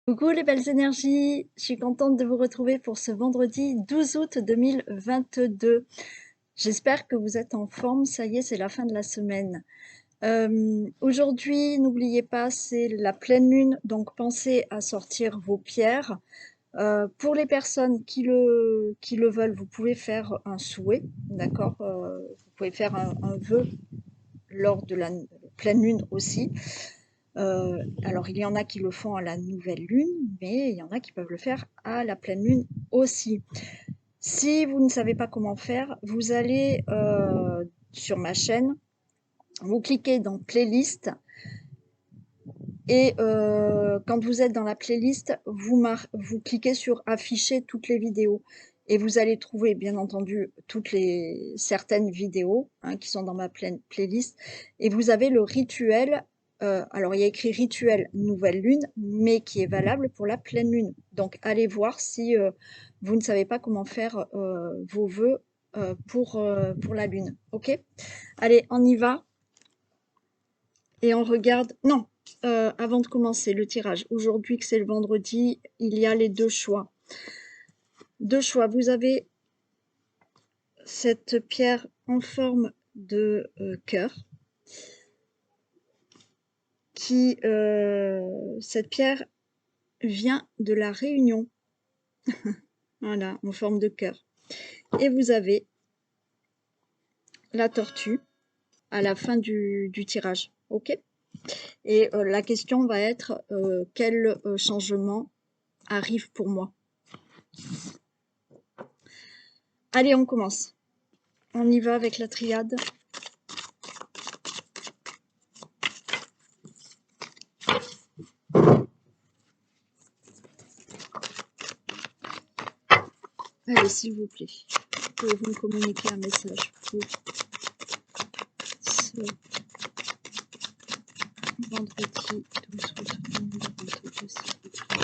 Coucou les belles énergies, je suis contente de vous retrouver pour ce vendredi 12 août 2022. J'espère que vous êtes en forme, ça y est, c'est la fin de la semaine. Aujourd'hui, n'oubliez pas, c'est la pleine lune, donc pensez à sortir vos pierres. Pour les personnes qui le veulent, vous pouvez faire un souhait, d'accord. Vous pouvez faire un vœu lors de la pleine lune aussi. Alors, il y en a qui le font à la nouvelle lune, mais il y en a qui peuvent le faire à la pleine lune aussi. Si vous ne savez pas comment faire, vous allez sur ma chaîne, vous cliquez dans playlist et quand vous êtes dans la playlist, vous cliquez sur afficher toutes les vidéos et vous allez trouver bien entendu certaines vidéos qui sont dans ma playlist et vous avez le rituel. Alors il y a écrit rituel nouvelle lune, mais qui est valable pour la pleine lune. Donc allez voir si vous ne savez pas comment faire vos vœux pour la lune. Ok? Allez, on y va et on regarde. Non, avant de commencer le tirage, aujourd'hui que c'est le vendredi, il y a les deux choix. Deux choix. Vous avez cette pierre en forme de cœur. Cette pierre vient de la Réunion. Voilà, en forme de cœur. Et vous avez la tortue à la fin du tirage. Ok? Et la question va être quel changement arrive pour moi? Allez, on commence. On y va avec la triade. Allez, s'il vous plaît, pouvez-vous me communiquer un message pour ce vendredi 12 août 2022, s'il vous plaît.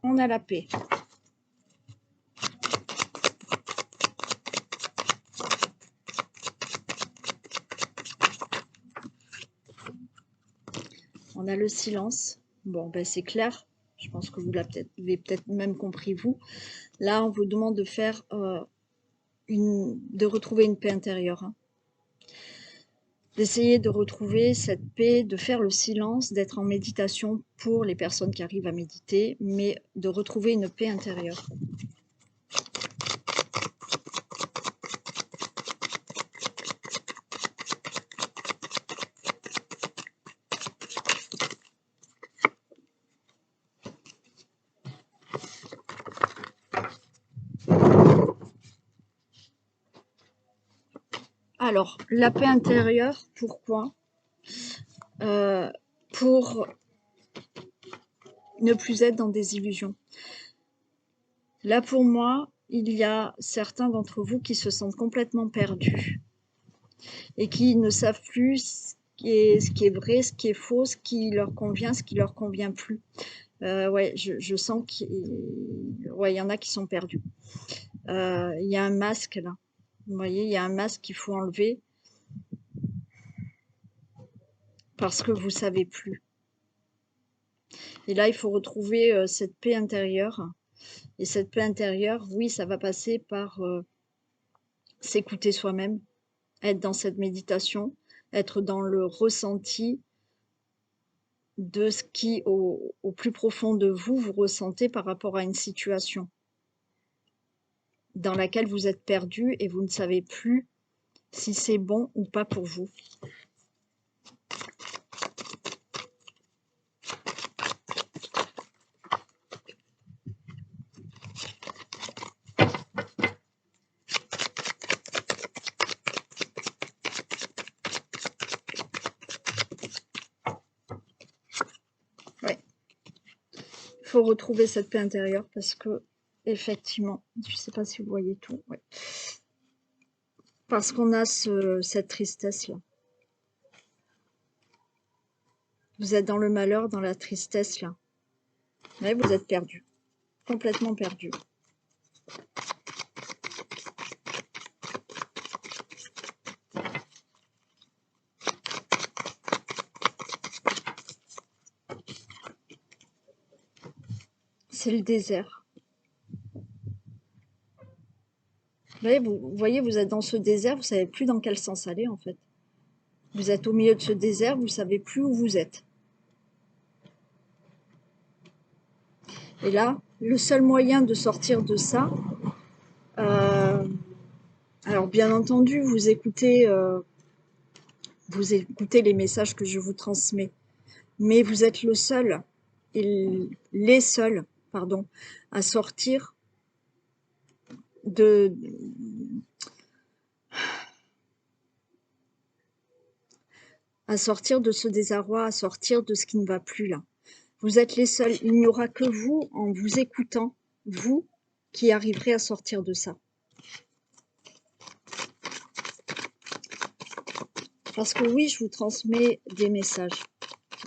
On a la paix. On a le silence. Bon, ben c'est clair. Je pense que vous l'avez peut-être même compris, vous. Là, on vous demande de faire de retrouver une paix intérieure. D'essayer de retrouver cette paix, de faire le silence, d'être en méditation pour les personnes qui arrivent à méditer, mais de retrouver une paix intérieure. Alors, la paix intérieure, pourquoi? Pour ne plus être dans des illusions. Là, pour moi, il y a certains d'entre vous qui se sentent complètement perdus et qui ne savent plus ce qui est vrai, ce qui est faux, ce qui leur convient, ce qui leur convient plus. Ouais, je sens qu'il y en a qui sont perdus. Il y a un masque là. Vous voyez, il y a un masque qu'il faut enlever parce que vous savez plus. Et là, il faut retrouver cette paix intérieure. Et cette paix intérieure, oui, ça va passer par s'écouter soi-même, être dans cette méditation, être dans le ressenti de ce qui, au plus profond de vous, vous ressentez par rapport à une situation dans laquelle vous êtes perdu et vous ne savez plus si c'est bon ou pas pour vous. Ouais. Il faut retrouver cette paix intérieure parce que, effectivement, je ne sais pas si vous voyez tout, ouais. Parce qu'on a cette tristesse-là. Vous êtes dans le malheur, dans la tristesse, là. Ouais, vous êtes perdu, complètement perdu. c'est le désert. Vous voyez, vous êtes dans ce désert, vous savez plus dans quel sens aller en fait. Vous êtes au milieu de ce désert, vous savez plus où vous êtes. Et là, le seul moyen de sortir de ça, alors bien entendu, vous écoutez les messages que je vous transmets, mais vous êtes le seul, et les seuls, pardon, à sortir de ce désarroi, à sortir de ce qui ne va plus là. Vous êtes les seuls, il n'y aura que vous, en vous écoutant, vous, qui arriverez à sortir de ça. Parce que oui, je vous transmets des messages.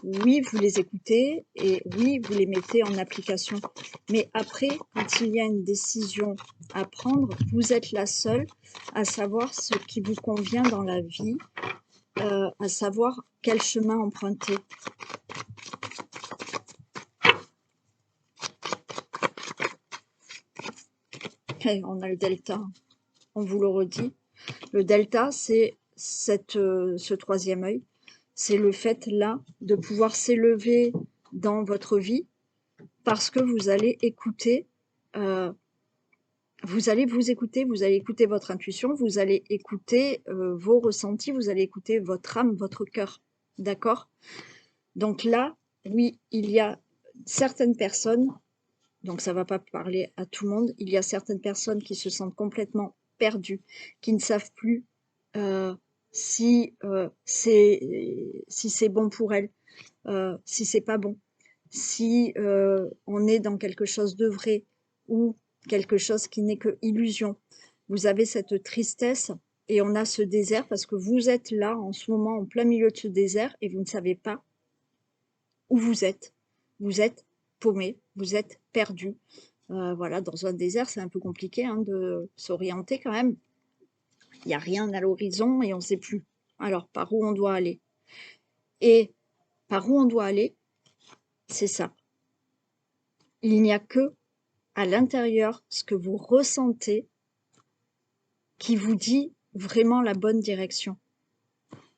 Oui, vous les écoutez et oui, vous les mettez en application. Mais après, quand il y a une décision à prendre, vous êtes la seule à savoir ce qui vous convient dans la vie, à savoir quel chemin emprunter. Et on a le delta, on vous le redit. Le delta, c'est ce troisième œil. C'est le fait là de pouvoir s'élever dans votre vie parce que vous allez écouter, vous allez vous écouter, vous allez écouter votre intuition, vous allez écouter vos ressentis, vous allez écouter votre âme, votre cœur. D'accord? Donc là, oui, il y a certaines personnes, donc ça ne va pas parler à tout le monde, il y a certaines personnes qui se sentent complètement perdues, qui ne savent plus si c'est bon pour elles, si c'est pas bon, si on est dans quelque chose de vrai ou quelque chose qui n'est que illusion. Vous avez cette tristesse et on a ce désert parce que vous êtes là en ce moment en plein milieu de ce désert et vous ne savez pas où vous êtes. Vous êtes paumé, vous êtes perdu. Voilà, dans un désert, c'est un peu compliqué hein, de s'orienter quand même. Il n'y a rien à l'horizon et on ne sait plus. Alors, par où on doit aller? Et par où on doit aller, c'est ça. Il n'y a que à l'intérieur ce que vous ressentez qui vous dit vraiment la bonne direction.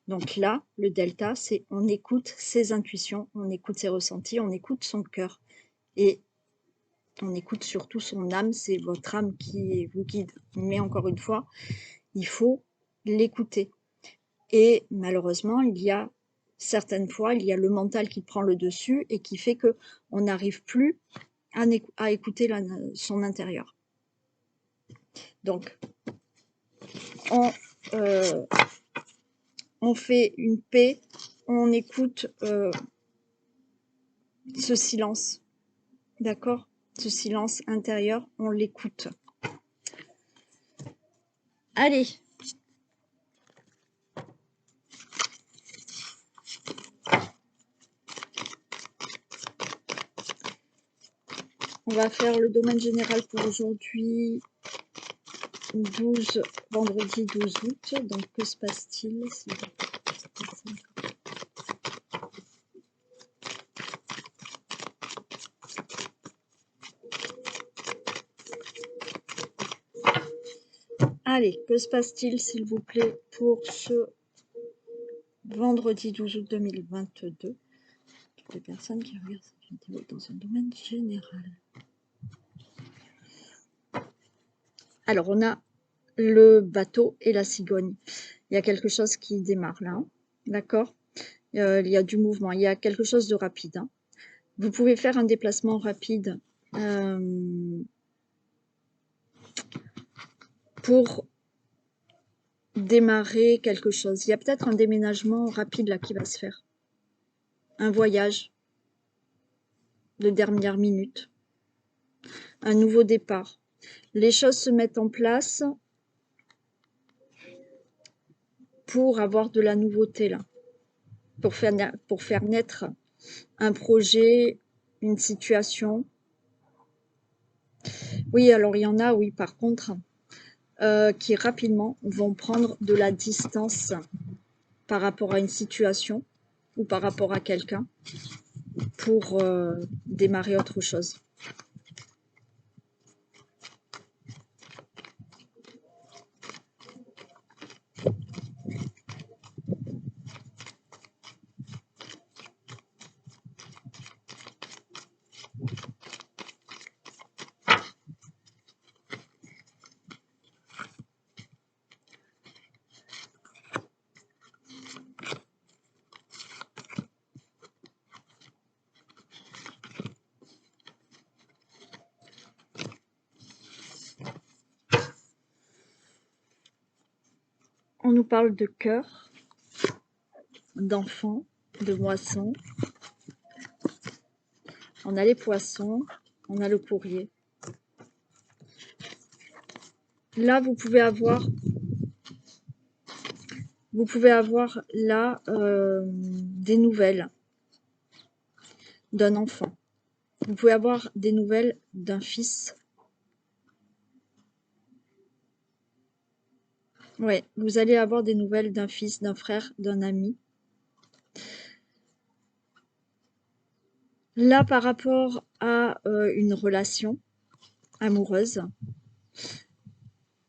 Donc là, le delta, c'est on écoute ses intuitions, on écoute ses ressentis, on écoute son cœur. Et on écoute surtout son âme, c'est votre âme qui vous guide. Mais encore une fois, il faut l'écouter. Et malheureusement, il y a certaines fois, il y a le mental qui prend le dessus et qui fait que on n'arrive plus à écouter son intérieur. Donc, on fait une paix, on écoute ce silence, d'accord? Ce silence intérieur, on l'écoute. Allez! On va faire le domaine général pour aujourd'hui, vendredi 12 août. Donc, que se passe-t-il? Allez, que se passe-t-il, s'il vous plaît, pour ce vendredi 12 août 2022? Toutes les personnes qui regardent cette vidéo dans un domaine général. Alors, on a le bateau et la cigogne. Il y a quelque chose qui démarre là, hein, d'accord? Il y a du mouvement, il y a quelque chose de rapide. Hein. Vous pouvez faire un déplacement rapide pour démarrer quelque chose. Il y a peut-être un déménagement rapide là qui va se faire. Un voyage de dernière minute. Un nouveau départ. Les choses se mettent en place pour avoir de la nouveauté là. Pour faire naître un projet, une situation. Oui, alors il y en a, oui, par contre, qui rapidement vont prendre de la distance par rapport à une situation ou par rapport à quelqu'un pour démarrer autre chose. on nous parle de cœur, d'enfant, de moisson. On a les poissons, on a le courrier. Là, vous pouvez avoir là des nouvelles d'un enfant. Vous pouvez avoir des nouvelles d'un fils. Ouais, vous allez avoir des nouvelles d'un fils, d'un frère, d'un ami. Là, par rapport à une relation amoureuse,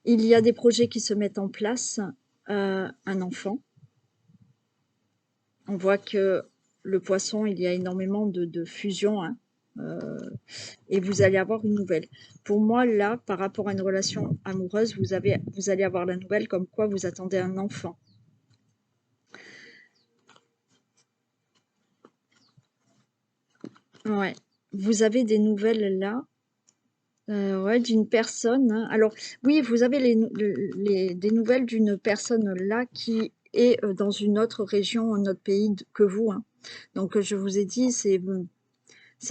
il y a des projets qui se mettent en place. Un enfant. On voit que le poisson, il y a énormément de fusion, hein, et vous allez avoir une nouvelle. Pour moi, là, par rapport à une relation amoureuse, vous allez avoir la nouvelle comme quoi vous attendez un enfant. Ouais, vous avez des nouvelles là, ouais, d'une personne, hein. Alors oui, vous avez des nouvelles d'une personne là qui est dans une autre région, un autre pays que vous, hein. Donc je vous ai dit, c'est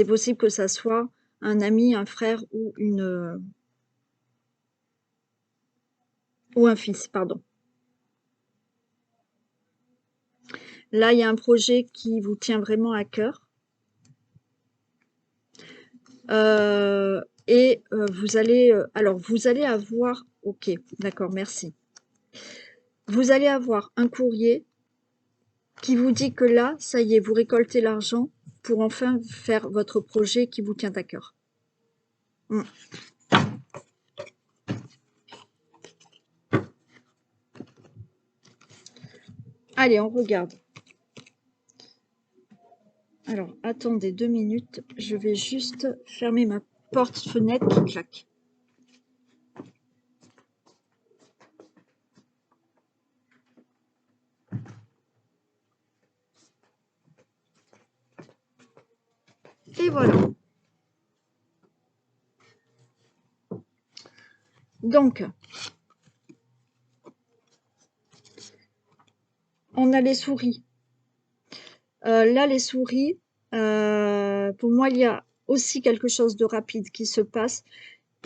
possible que ça soit un ami, un frère ou un fils, pardon. Là, il y a un projet qui vous tient vraiment à cœur. Vous allez, alors vous allez avoir, ok, d'accord, merci. Vous allez avoir un courrier qui vous dit que là, ça y est, vous récoltez l'argent pour enfin faire votre projet qui vous tient à cœur. Mm. Allez, on regarde. Alors, attendez 2 minutes, je vais juste fermer ma porte-fenêtre qui claque. Et voilà. Donc, on a les souris. Là, les souris, pour moi, il y a aussi quelque chose de rapide qui se passe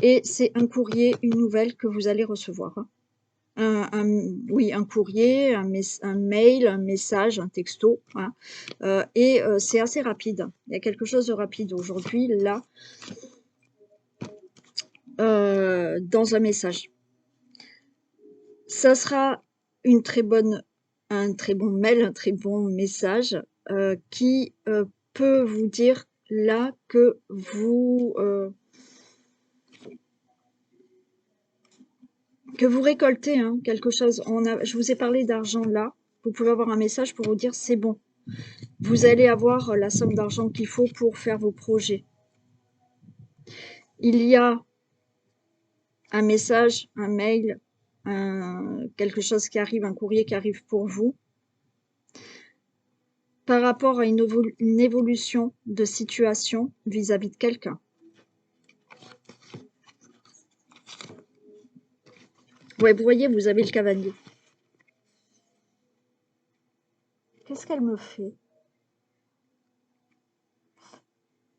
et c'est un courrier, une nouvelle que vous allez recevoir. Oui, un courrier, un mail, un message, un texto. Hein. C'est assez rapide. Il y a quelque chose de rapide aujourd'hui, là, dans un message. Ça sera un très bon mail, un très bon message qui peut vous dire là que vous récoltez hein, quelque chose. Je vous ai parlé d'argent là. Vous pouvez avoir un message pour vous dire c'est bon. Vous allez avoir la somme d'argent qu'il faut pour faire vos projets. Il y a un message, un mail, quelque chose qui arrive, un courrier qui arrive pour vous par rapport à une évolution de situation vis-à-vis de quelqu'un. Ouais, vous voyez, vous avez le cavalier. Qu'est-ce qu'elle me fait?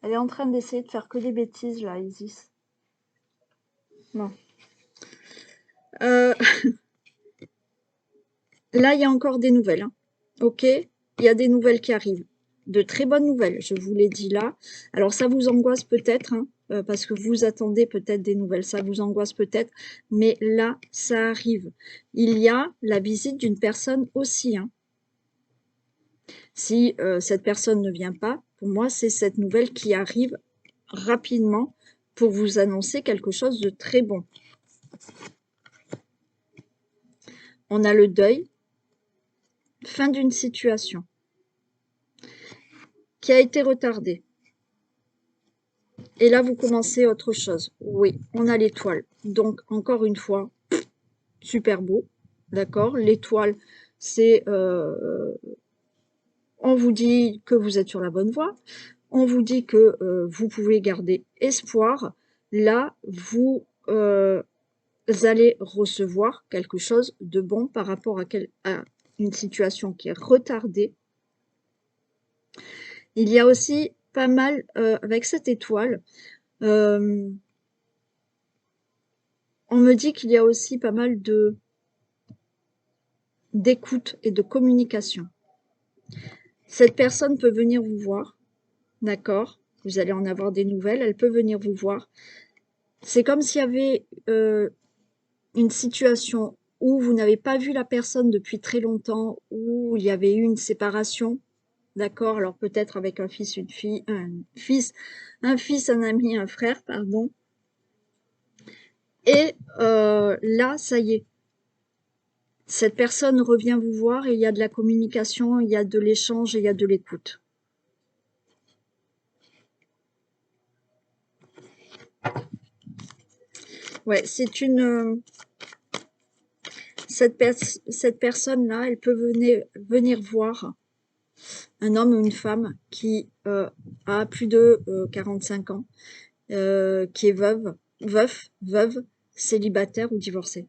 Elle est en train d'essayer de faire que des bêtises, là, Isis. Non. Là, il y a encore des nouvelles. Hein. Ok, il y a des nouvelles qui arrivent. De très bonnes nouvelles, je vous l'ai dit là. Alors, ça vous angoisse peut-être, hein, parce que vous attendez peut-être des nouvelles. Ça vous angoisse peut-être, mais là, ça arrive. Il y a la visite d'une personne aussi. Hein. Si cette personne ne vient pas, pour moi, c'est cette nouvelle qui arrive rapidement pour vous annoncer quelque chose de très bon. On a le deuil, fin d'une situation qui a été retardée. Et là, vous commencez autre chose. Oui, on a l'étoile. Donc, encore une fois, super beau. D'accord? L'étoile, c'est... on vous dit que vous êtes sur la bonne voie. On vous dit que vous pouvez garder espoir. Là, vous allez recevoir quelque chose de bon par rapport à une situation qui est retardée. Il y a aussi pas mal, avec cette étoile, on me dit qu'il y a aussi pas mal d'écoute et de communication. Cette personne peut venir vous voir, d'accord? Vous allez en avoir des nouvelles, elle peut venir vous voir. C'est comme s'il y avait une situation où vous n'avez pas vu la personne depuis très longtemps, où il y avait eu une séparation, d'accord? Alors peut-être avec un fils, une fille, un ami, un frère, pardon. Et là, ça y est, cette personne revient vous voir et il y a de la communication, il y a de l'échange et il y a de l'écoute. Ouais, c'est une... cette personne-là, elle peut venir voir un homme ou une femme qui a plus de 45 ans, qui est veuve, célibataire ou divorcé.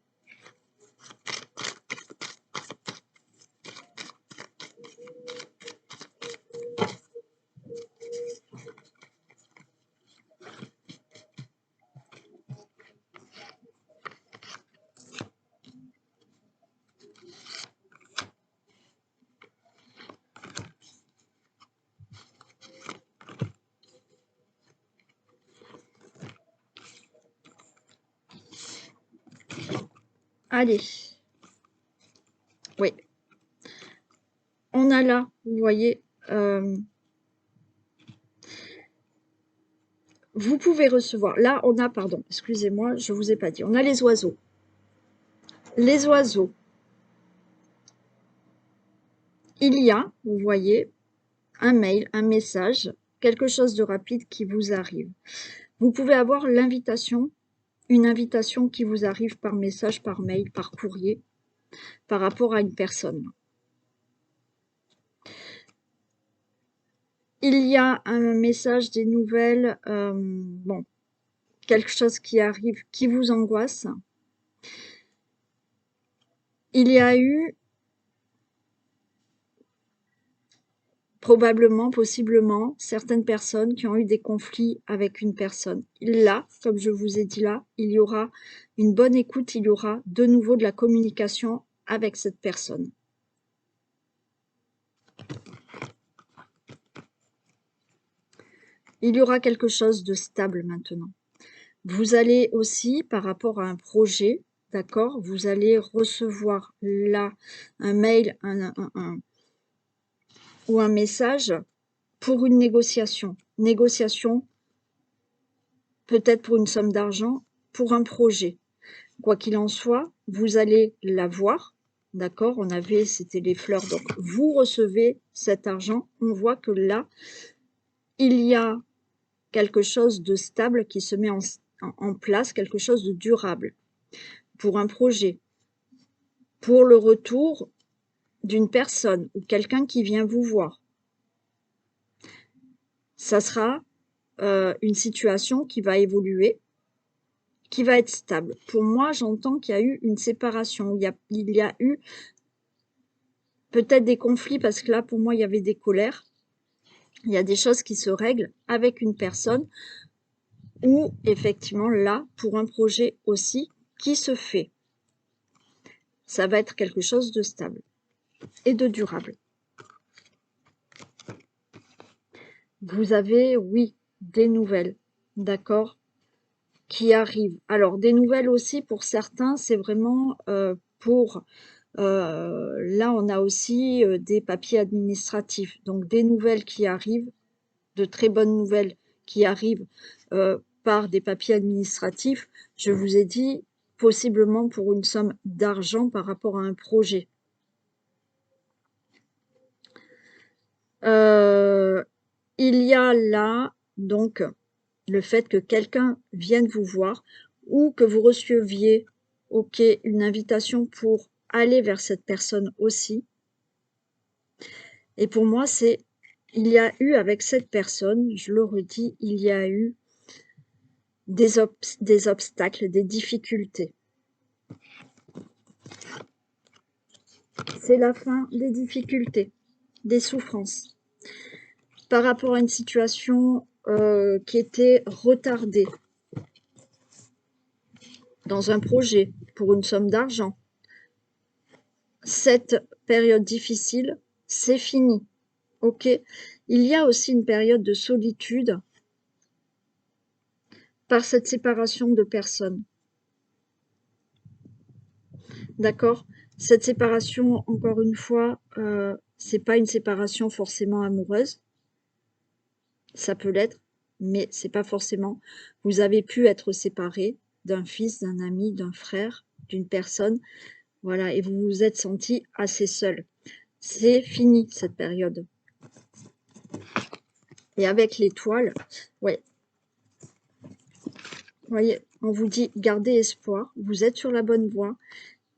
Allez. Oui. On a là, vous voyez, vous pouvez recevoir. Là, on a, pardon, excusez-moi, je vous ai pas dit. On a les oiseaux. Les oiseaux. Il y a, vous voyez, un mail, un message, quelque chose de rapide qui vous arrive. Vous pouvez avoir l'invitation, une invitation qui vous arrive par message, par mail, par courrier, par rapport à une personne. Il y a un message, des nouvelles, bon, quelque chose qui arrive, qui vous angoisse. Il y a eu probablement, possiblement, certaines personnes qui ont eu des conflits avec une personne. Là, comme je vous ai dit là, il y aura une bonne écoute, il y aura de nouveau de la communication avec cette personne. Il y aura quelque chose de stable maintenant. Vous allez aussi, par rapport à un projet, d'accord, vous allez recevoir là un mail ou un message pour une négociation. Négociation, peut-être pour une somme d'argent, pour un projet. Quoi qu'il en soit, vous allez l'avoir, d'accord? On avait, c'était les fleurs, donc vous recevez cet argent. On voit que là, il y a quelque chose de stable qui se met en place, quelque chose de durable pour un projet, pour le retour d'une personne ou quelqu'un qui vient vous voir. Ça sera une situation qui va évoluer, qui va être stable. Pour moi, j'entends qu'il y a eu une séparation, il y a eu peut-être des conflits, parce que là, pour moi, il y avait des colères. Il y a des choses qui se règlent avec une personne, ou effectivement, là, pour un projet aussi, qui se fait. Ça va être quelque chose de stable et de durable. Vous avez, oui, des nouvelles, d'accord, qui arrivent. Alors, des nouvelles aussi, pour certains, c'est vraiment pour... là, on a aussi des papiers administratifs, donc des nouvelles qui arrivent, de très bonnes nouvelles qui arrivent par des papiers administratifs. Je vous ai dit, possiblement pour une somme d'argent par rapport à un projet. Il y a là, donc, le fait que quelqu'un vienne vous voir ou que vous receviez, ok, une invitation pour aller vers cette personne aussi. Et pour moi, il y a eu avec cette personne, je le redis, il y a eu des obstacles, des difficultés. c'est la fin des difficultés, des souffrances. Par rapport à une situation qui était retardée dans un projet pour une somme d'argent, cette période difficile, c'est fini. Ok. Il y a aussi une période de solitude par cette séparation de personnes. D'accord? Cette séparation, encore une fois, c'est pas une séparation forcément amoureuse. Ça peut l'être, mais c'est pas forcément. Vous avez pu être séparés d'un fils, d'un ami, d'un frère, d'une personne, voilà, et vous vous êtes senti assez seul. C'est fini cette période. Et avec l'étoile, ouais, voyez, on vous dit gardez espoir, vous êtes sur la bonne voie.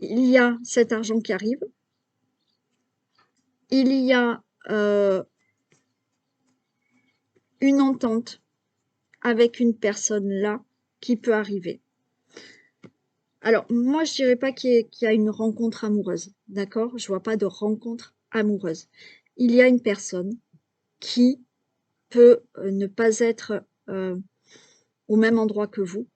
Il y a cet argent qui arrive. Il y a une entente avec une personne là qui peut arriver. Alors, moi, je dirais pas qu'il y a une rencontre amoureuse, d'accord? Je vois pas de rencontre amoureuse. Il y a une personne qui peut ne pas être au même endroit que vous,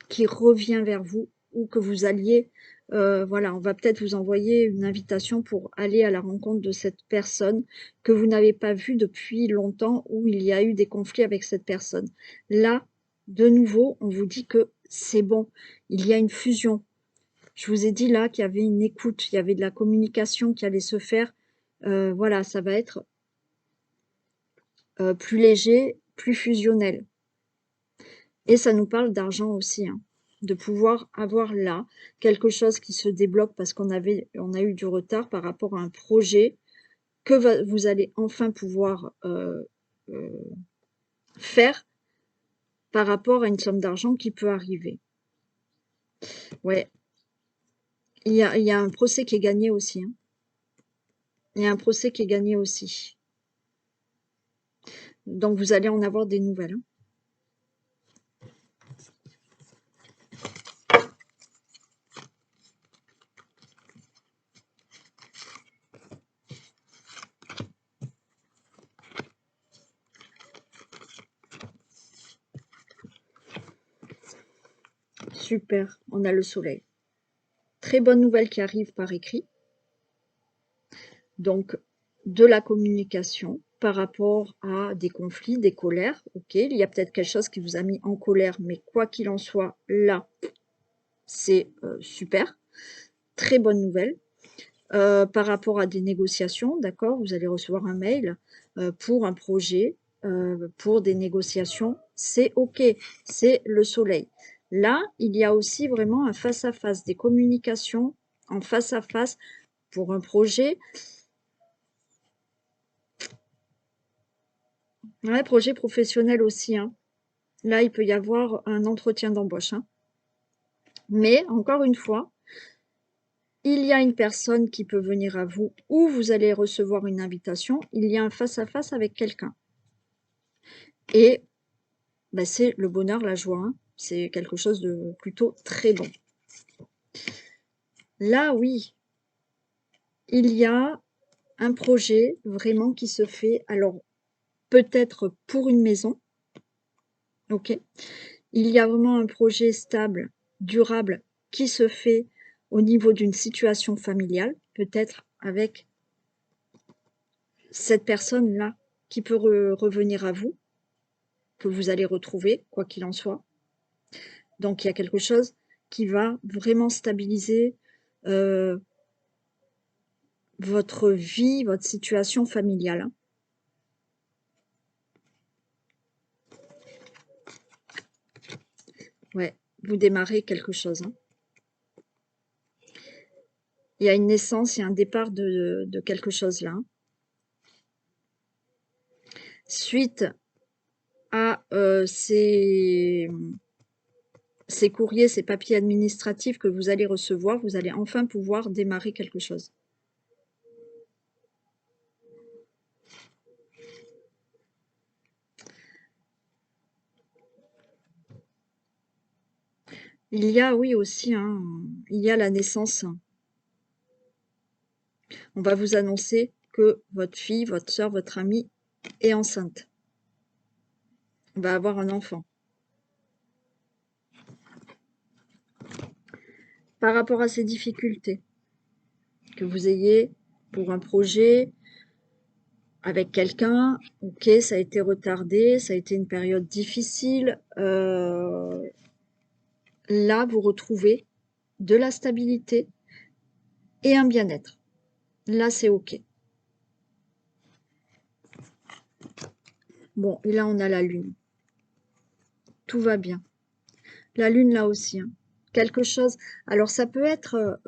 qui revient vers vous ou que vous alliez, voilà, on va peut-être vous envoyer une invitation pour aller à la rencontre de cette personne que vous n'avez pas vue depuis longtemps ou il y a eu des conflits avec cette personne. Là, de nouveau, on vous dit que c'est bon, il y a une fusion. Je vous ai dit là qu'il y avait une écoute, il y avait de la communication qui allait se faire. Voilà, ça va être plus léger, plus fusionnel. Et ça nous parle d'argent aussi, hein, de pouvoir avoir là quelque chose qui se débloque parce on a eu du retard par rapport à un projet que vous allez enfin pouvoir faire par rapport à une somme d'argent qui peut arriver. Ouais, il y a un procès qui est gagné aussi, hein. Il y a un procès qui est gagné aussi. Donc vous allez en avoir des nouvelles, hein. Super, on a le soleil. Très bonne nouvelle qui arrive par écrit. Donc, de la communication par rapport à des conflits, des colères. Ok, il y a peut-être quelque chose qui vous a mis en colère, mais quoi qu'il en soit, là, c'est super. Très bonne nouvelle. Par rapport à des négociations, d'accord, vous allez recevoir un mail pour un projet, pour des négociations. C'est ok, c'est le soleil. Là, il y a aussi vraiment un face-à-face, des communications en face-à-face pour un projet. Ouais, projet professionnel aussi, hein. Là, il peut y avoir un entretien d'embauche, hein. Mais encore une fois, il y a une personne qui peut venir à vous ou vous allez recevoir une invitation. Il y a un face-à-face avec quelqu'un. Et bah, c'est le bonheur, la joie, hein. C'est quelque chose de plutôt très bon. Là, oui, il y a un projet vraiment qui se fait. Alors, peut-être pour une maison, ok. Il y a vraiment un projet stable, durable, qui se fait au niveau d'une situation familiale, peut-être avec cette personne-là qui peut revenir à vous, que vous allez retrouver, quoi qu'il en soit. Donc, il y a quelque chose qui va vraiment stabiliser votre vie, votre situation familiale, hein. Ouais, vous démarrez quelque chose, hein. Il y a une naissance, il y a un départ de quelque chose là, hein. Suite à ces courriers, ces papiers administratifs que vous allez recevoir, vous allez enfin pouvoir démarrer quelque chose. Il y a, oui, aussi, hein, il y a la naissance. On va vous annoncer que votre fille, votre soeur, votre amie est enceinte. On va avoir un enfant. Par rapport à ces difficultés que vous ayez pour un projet avec quelqu'un, ok, ça a été retardé, ça a été une période difficile. Là, vous retrouvez de la stabilité et un bien-être. Là, c'est ok. Bon, et là, on a la lune. Tout va bien. La lune, là aussi. Hein. Quelque chose. Alors, ça peut être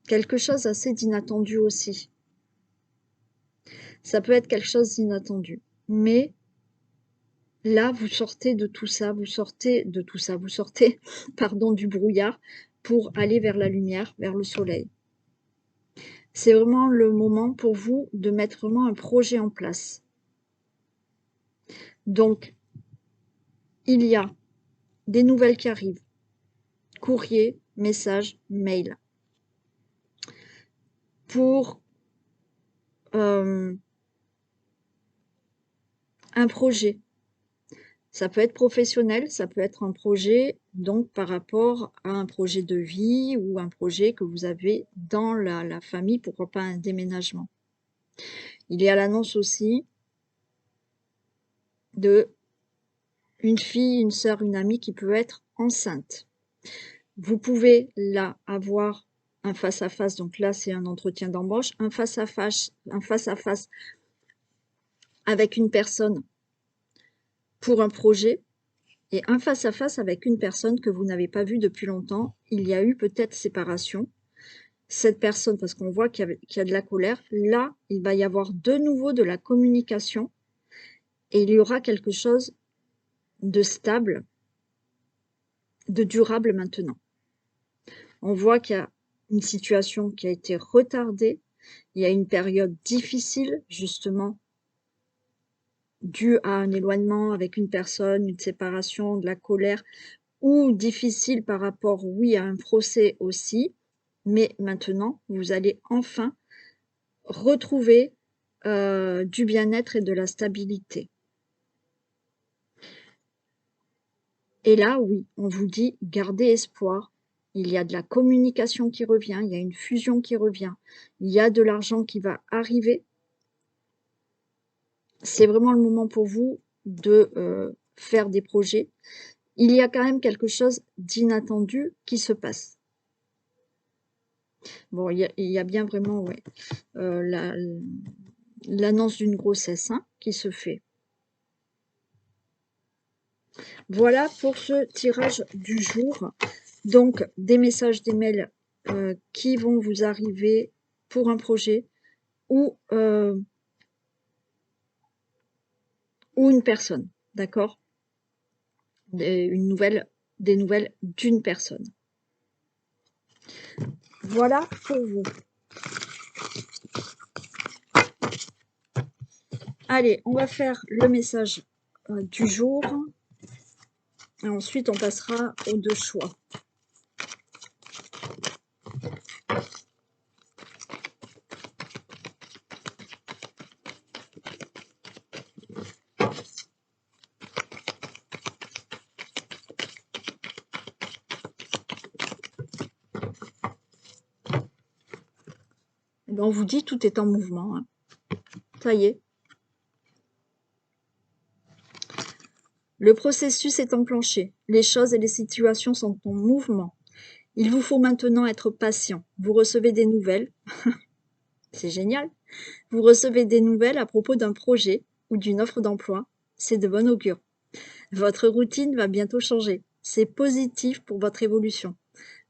quelque chose assez d'inattendu aussi. Ça peut être quelque chose d'inattendu. Mais là, vous sortez de tout ça, vous sortez, pardon, du brouillard pour aller vers la lumière, vers le soleil. C'est vraiment le moment pour vous de mettre vraiment un projet en place. Donc, il y a des nouvelles qui arrivent. Courrier, message, mail. Pour un projet. Ça peut être professionnel, ça peut être un projet donc par rapport à un projet de vie ou un projet que vous avez dans la famille, pourquoi pas un déménagement. Il y a l'annonce aussi de une fille, une sœur, une amie qui peut être enceinte. Vous pouvez là avoir un face-à-face, donc là c'est un entretien d'embauche, un face-à-face avec une personne pour un projet et un face-à-face avec une personne que vous n'avez pas vue depuis longtemps. Il y a eu peut-être séparation. Cette personne, parce qu'on voit qu'il y a de la colère, là, il va y avoir de nouveau de la communication et il y aura quelque chose de stable, de durable maintenant. On voit qu'il y a une situation qui a été retardée, il y a une période difficile, justement, due à un éloignement avec une personne, une séparation, de la colère, ou difficile par rapport, oui, à un procès aussi, mais maintenant, vous allez enfin retrouver du bien-être et de la stabilité. Et là, oui, on vous dit, gardez espoir. Il y a de la communication qui revient, il y a une fusion qui revient, il y a de l'argent qui va arriver. C'est vraiment le moment pour vous de faire des projets. Il y a quand même quelque chose d'inattendu qui se passe. Bon, il y a bien vraiment, ouais, l'annonce d'une grossesse hein, qui se fait. Voilà pour ce tirage du jour. Donc, des messages, des mails qui vont vous arriver pour un projet ou une personne, d'accord? Des nouvelles d'une personne. Voilà pour vous. Allez, on va faire le message du jour. Et ensuite, on passera aux deux choix. Ben, on vous dit, tout est en mouvement. Hein. Ça y est. Le processus est enclenché. Les choses et les situations sont en mouvement. Il vous faut maintenant être patient. Vous recevez des nouvelles. C'est génial. Vous recevez des nouvelles à propos d'un projet ou d'une offre d'emploi. C'est de bon augure. Votre routine va bientôt changer. C'est positif pour votre évolution.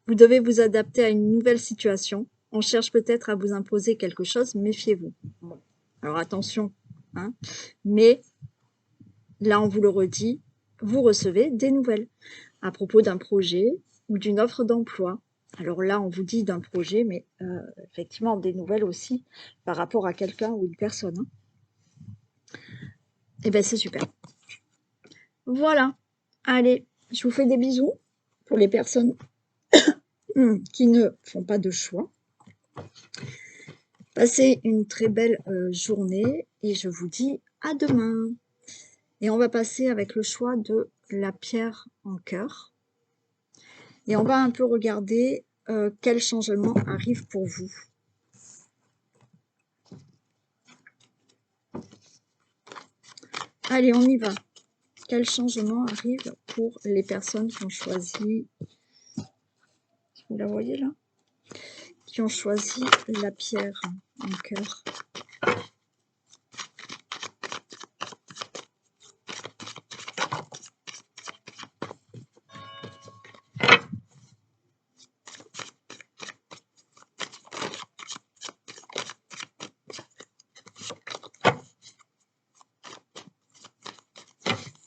Vous devez vous adapter à une nouvelle situation. On cherche peut-être à vous imposer quelque chose, méfiez-vous. Alors attention, hein. Mais là on vous le redit, vous recevez des nouvelles à propos d'un projet ou d'une offre d'emploi. Alors là, on vous dit d'un projet, mais effectivement des nouvelles aussi par rapport à quelqu'un ou une personne. Hein. Et bien c'est super. Voilà. Allez, je vous fais des bisous pour les personnes qui ne font pas de choix. Passez une très belle journée et je vous dis à demain. Et on va passer avec le choix de la pierre en cœur. Et on va un peu regarder quel changement arrive pour vous. Allez, on y va. Quel changement arrive pour les personnes qui ont choisi, vous la voyez là, qui ont choisi la pierre en cœur.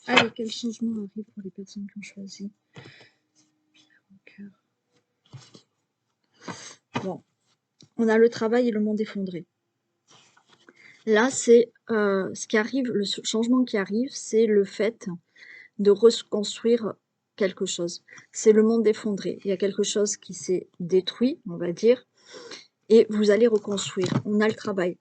Allez, quel changement arrive pour les personnes qui ont choisi pierre en cœur. Bon, on a le travail et le monde effondré. Là, c'est ce qui arrive, le changement qui arrive, c'est le fait de reconstruire quelque chose. C'est le monde effondré. Il y a quelque chose qui s'est détruit, on va dire, et vous allez reconstruire. On a le travail.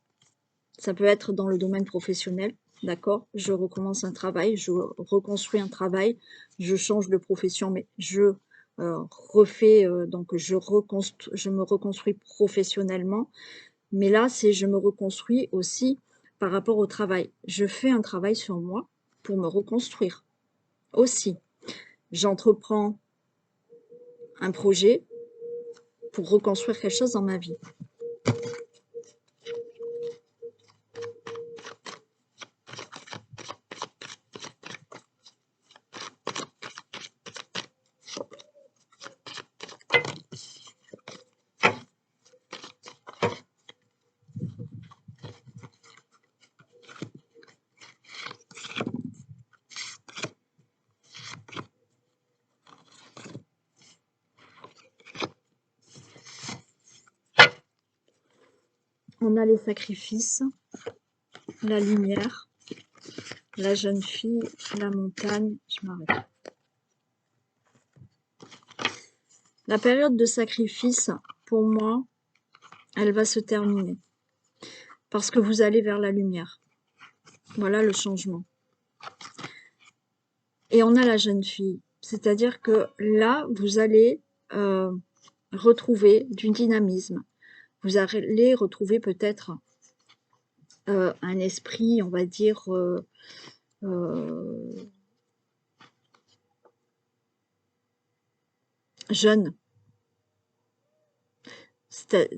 Ça peut être dans le domaine professionnel, d'accord? Je recommence un travail, je reconstruis un travail, je change de profession, mais je refais, donc je me reconstruis professionnellement. Mais là, c'est je me reconstruis aussi par rapport au travail. Je fais un travail sur moi pour me reconstruire aussi. J'entreprends un projet pour reconstruire quelque chose dans ma vie. On a les sacrifices, la lumière, la jeune fille, la montagne. Je m'arrête. La période de sacrifice, pour moi, elle va se terminer. Parce que vous allez vers la lumière. Voilà le changement. Et on a la jeune fille. C'est-à-dire que là, vous allez retrouver du dynamisme. Vous allez retrouver peut-être un esprit, on va dire, jeune.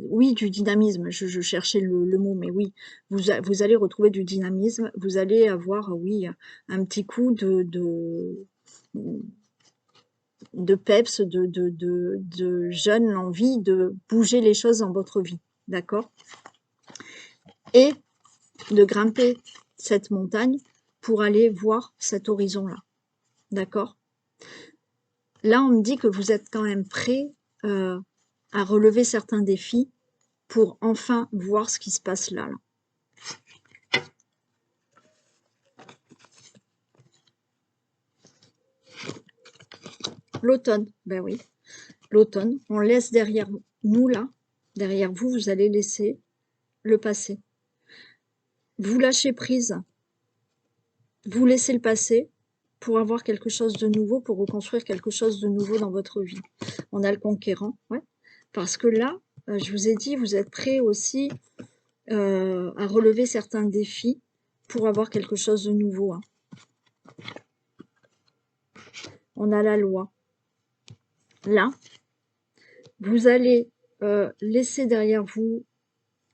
Oui, du dynamisme, je cherchais le mot, mais oui, vous allez retrouver du dynamisme, vous allez avoir, oui, un petit coup de peps, de jeune, l'envie de bouger les choses dans votre vie, d'accord? Et de grimper cette montagne pour aller voir cet horizon-là, d'accord? Là, on me dit que vous êtes quand même prêt à relever certains défis pour enfin voir ce qui se passe là. L'automne, ben oui, l'automne, on laisse derrière nous là, derrière vous, vous allez laisser le passé. Vous lâchez prise, vous laissez le passé pour avoir quelque chose de nouveau, pour reconstruire quelque chose de nouveau dans votre vie. On a le conquérant, ouais, parce que là, je vous ai dit, vous êtes prêts aussi à relever certains défis pour avoir quelque chose de nouveau. Hein. On a la loi. Là, vous allez laisser derrière vous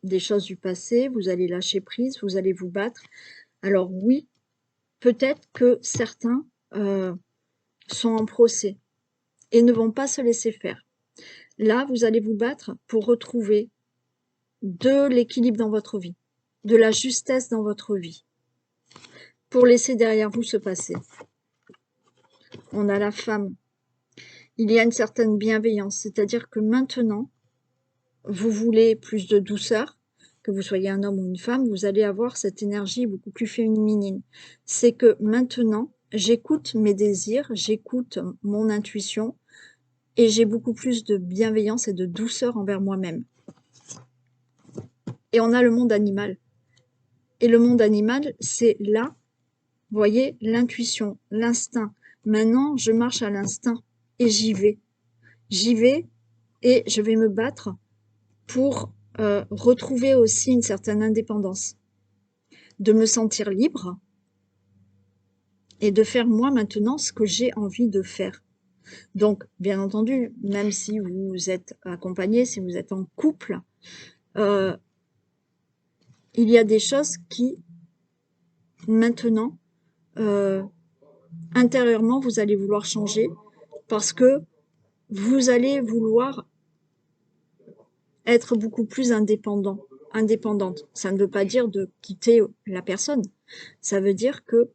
des choses du passé, vous allez lâcher prise, vous allez vous battre. Alors oui, peut-être que certains sont en procès et ne vont pas se laisser faire. Là, vous allez vous battre pour retrouver de l'équilibre dans votre vie, de la justesse dans votre vie, pour laisser derrière vous ce passé. On a la femme. Il y a une certaine bienveillance, c'est-à-dire que maintenant, vous voulez plus de douceur, que vous soyez un homme ou une femme, vous allez avoir cette énergie beaucoup plus féminine. C'est que maintenant, j'écoute mes désirs, j'écoute mon intuition et j'ai beaucoup plus de bienveillance et de douceur envers moi-même. Et on a le monde animal. Et le monde animal, c'est là, vous voyez, l'intuition, l'instinct. Maintenant, je marche à l'instinct et j'y vais. J'y vais et je vais me battre pour retrouver aussi une certaine indépendance, de me sentir libre et de faire moi maintenant ce que j'ai envie de faire. Donc, bien entendu, même si vous êtes accompagné, si vous êtes en couple, euh, il y a des choses qui, maintenant, euh, intérieurement, vous allez vouloir changer parce que vous allez vouloir être beaucoup plus indépendante. Ça ne veut pas dire de quitter la personne. Ça veut dire que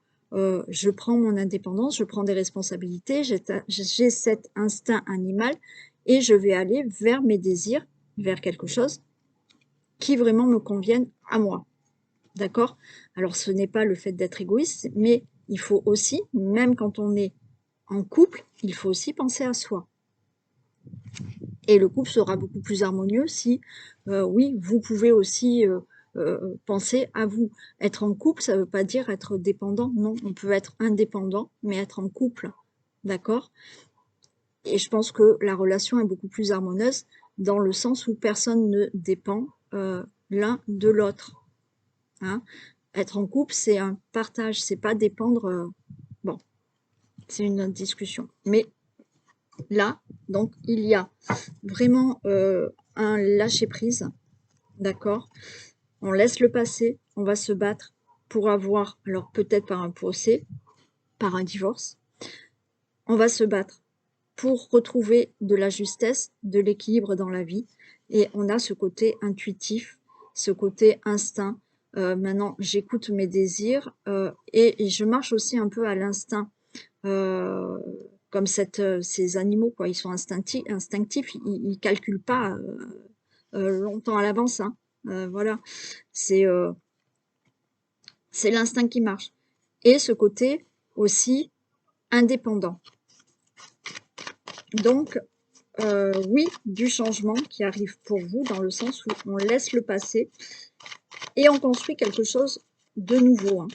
je prends mon indépendance, je prends des responsabilités, j'ai cet instinct animal et je vais aller vers mes désirs, vers quelque chose qui vraiment me convienne à moi. D'accord? Alors, ce n'est pas le fait d'être égoïste, mais il faut aussi, même quand on est en couple, il faut aussi penser à soi. Et le couple sera beaucoup plus harmonieux si, oui, vous pouvez aussi penser à vous. Être en couple, ça ne veut pas dire être dépendant. Non, on peut être indépendant, mais être en couple. D'accord? Et je pense que la relation est beaucoup plus harmonieuse dans le sens où personne ne dépend l'un de l'autre. Hein? Être en couple, c'est un partage, c'est pas dépendre. Bon, c'est une autre discussion. Mais là, donc, il y a vraiment un lâcher-prise, d'accord? On laisse le passé, on va se battre pour avoir, alors peut-être par un procès, par un divorce, on va se battre pour retrouver de la justesse, de l'équilibre dans la vie, et on a ce côté intuitif, ce côté instinct. Maintenant, j'écoute mes désirs et je marche aussi un peu à l'instinct. Euh, comme ces animaux, quoi. Ils sont instinctifs, ils calculent pas longtemps à l'avance. Hein. Voilà, c'est euh, c'est l'instinct qui marche. Et ce côté aussi indépendant. Donc, oui, du changement qui arrive pour vous dans le sens où on laisse le passé et on construit quelque chose de nouveau. Hein.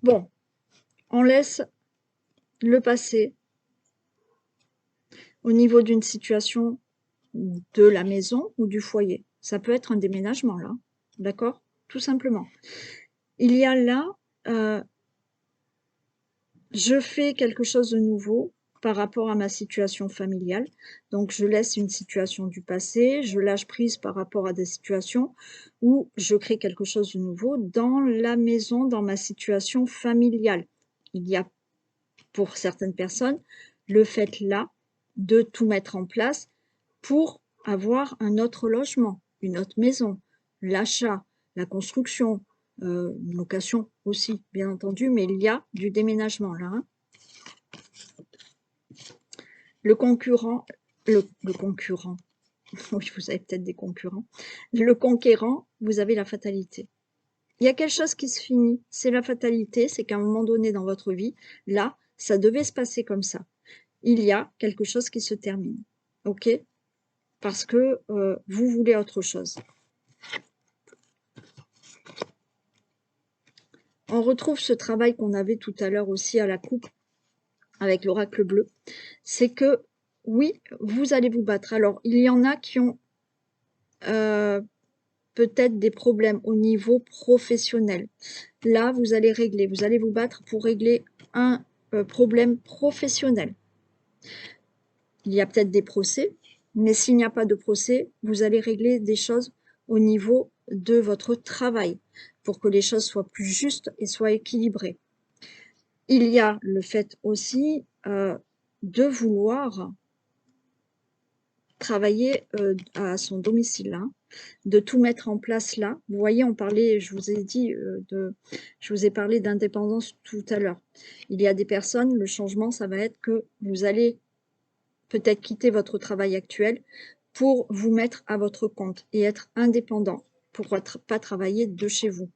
Bon, on laisse le passé au niveau d'une situation de la maison ou du foyer. Ça peut être un déménagement là, d'accord? Tout simplement. Il y a là, je fais quelque chose de nouveau par rapport à ma situation familiale. Donc, je laisse une situation du passé, je lâche prise par rapport à des situations où je crée quelque chose de nouveau dans la maison, dans ma situation familiale. Il y a, pour certaines personnes, le fait là de tout mettre en place pour avoir un autre logement, une autre maison, l'achat, la construction, une location aussi, bien entendu, mais il y a du déménagement là. Hein. Le concurrent, le concurrent, oui, vous avez peut-être des concurrents. Le conquérant, vous avez la fatalité. Il y a quelque chose qui se finit, c'est la fatalité, c'est qu'à un moment donné dans votre vie, là, ça devait se passer comme ça. Il y a quelque chose qui se termine, ok? Parce que vous voulez autre chose. On retrouve ce travail qu'on avait tout à l'heure aussi à la coupe avec l'oracle bleu. C'est que, oui, vous allez vous battre. Alors, il y en a qui ont peut-être des problèmes au niveau professionnel. Là, vous allez vous battre pour régler un problème professionnel. Il y a peut-être des procès, mais s'il n'y a pas de procès, vous allez régler des choses au niveau de votre travail pour que les choses soient plus justes et soient équilibrées. Il y a le fait aussi de vouloir travailler à son domicile, hein, de tout mettre en place là. Vous voyez, on parlait, je vous ai dit, je vous ai parlé d'indépendance tout à l'heure. Il y a des personnes, le changement, ça va être que vous allez peut-être quitter votre travail actuel pour vous mettre à votre compte et être indépendant, pour pas travailler de chez vous.